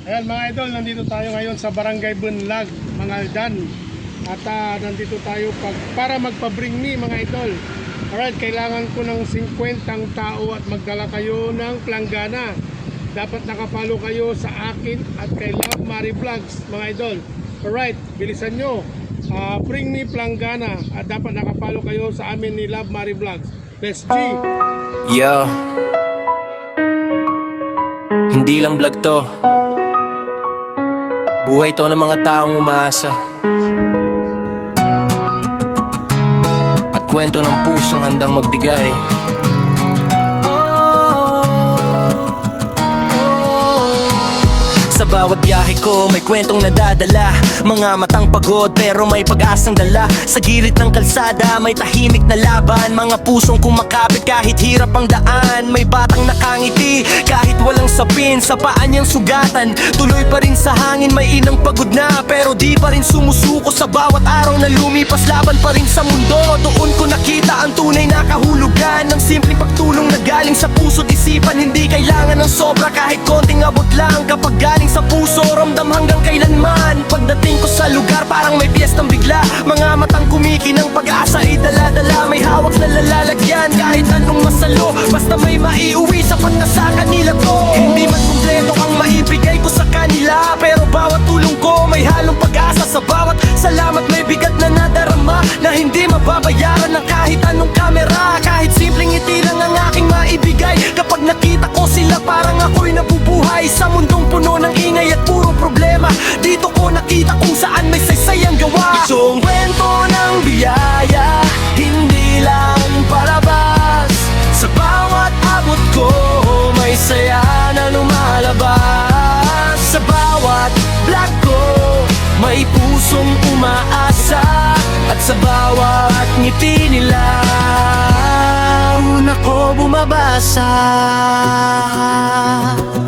Ayan mga idol, nandito tayo ngayon sa Barangay Bunlag, mga Aldan. At nandito tayo para magpa-bring me mga idol. Alright, kailangan ko ng 50 tao at magdala kayo ng planggana. Dapat nakapalo kayo sa akin at kay Love Mari Vlogs mga idol. Alright, bilisan nyo. Bring me planggana at dapat nakapalo kayo sa amin ni Love Mari Vlogs. Let's G! Yo, hindi lang vlog to, buhay to ng mga taong umaasa at kwento ng pusong handang magbigay. Sa bawat biyahe ko may kwentong nadadala, mga matang pagod pero may pag-asang dala. Sa gilid ng kalsada may tahimik na laban, mga pusong kumakapit kahit hirap ang daan. May batang nakangiti kahit walang sapin, sa paa niyang sugatan. Tuloy pa rin sa hangin, may inang pagod na pero di pa rin sumusuko. Sa bawat araw na lumipas, laban pa rin sa mundo. Doon ko nakita ang tunay na kahulugan ng simpleng pagtulong na galing sa puso't isipan. Hindi kailangan ng sobra, kahit konting abot lang. Kapag galing sa puso, ramdam hanggang kailanman. Pagdating ko sa lugar, parang may piyestang bigla. Mga matang kumikinang pag-asa ay dala-dala. May hawak na lalalagyan kahit anong masalo, basta may maiuwi, sapat na sa kanila to. Hindi man kumpleto ang maibigay ko sa kanila, pero bawat tulong ko may halong pag-asa. Sa bawat salamat may bigat na nadarama, na hindi mababayaran ng kahit anong kamera. Kahit simpleng ngiti lang ang aking maibigay, kapag nakita ko sila parang ako'y nabubuhay. Sa mundong puno ng ingay at puro problema, dito ko nakita kung saan may saysayang gawa. Ito ang kwento ng biyaya, hindi lang palabas. Sa bawat abot ko may saya na lumalabas. Sa bawat vlog ko may pusong umaasa, at sa bawat ngiti nila una ko bumabasa.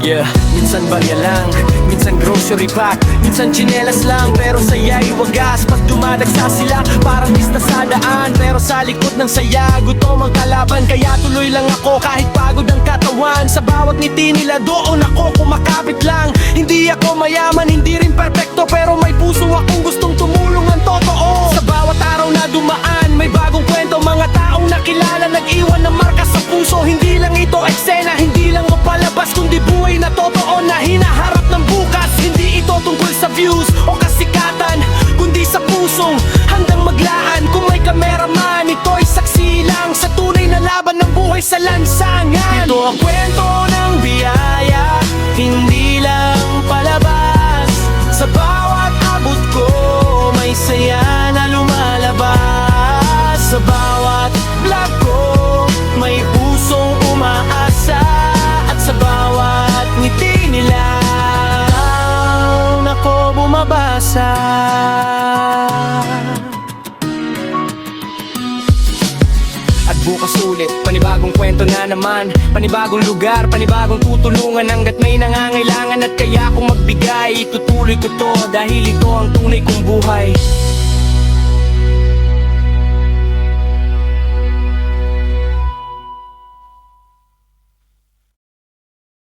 Yeah, minsan barya lang, minsan grocery pack, minsan tsinelas lang, pero saya'y wagas. Pag dumadagsa sila, parang lista sa daan, pero sa likod ng saya, gutom ang kalaban. Kaya tuloy lang ako kahit pagod ang katawan. Sa bawat ngiti nila, doon ako kumakapit lang. Hindi ako mayaman, hindi rin perfecto, pero may puso akong gustong tumulong ang totoo. Sa bawat araw na dumaan, may bagong kwento. Mga taong nakilala, nag-iwan ng marka sa puso. Hindi lang ito eksena, hindi lang mapalabas, kundi buhay na totoo na hinaharap ng bukas. Hindi ito tungkol sa views o kasikatan, kundi sa pusong handang maglaan. Kung may kameraman, ito'y saksi lang sa tunay na laban ng buhay sa lansangan. Ito ang kwento ng biyaya, hindi lang palabas. Sa bawat abot ko may saya na lumalabas. Sa bawat vlog ko may pusong umaasa, at sa bawat ngiti nila ako bumabasa. At bukas ulit, panibagong kwento na naman, panibagong lugar, panibagong tutulungan. Hanggat may nangangailangan at kaya kong magbigay, itutuloy ko to dahil ito ang tunay kong buhay.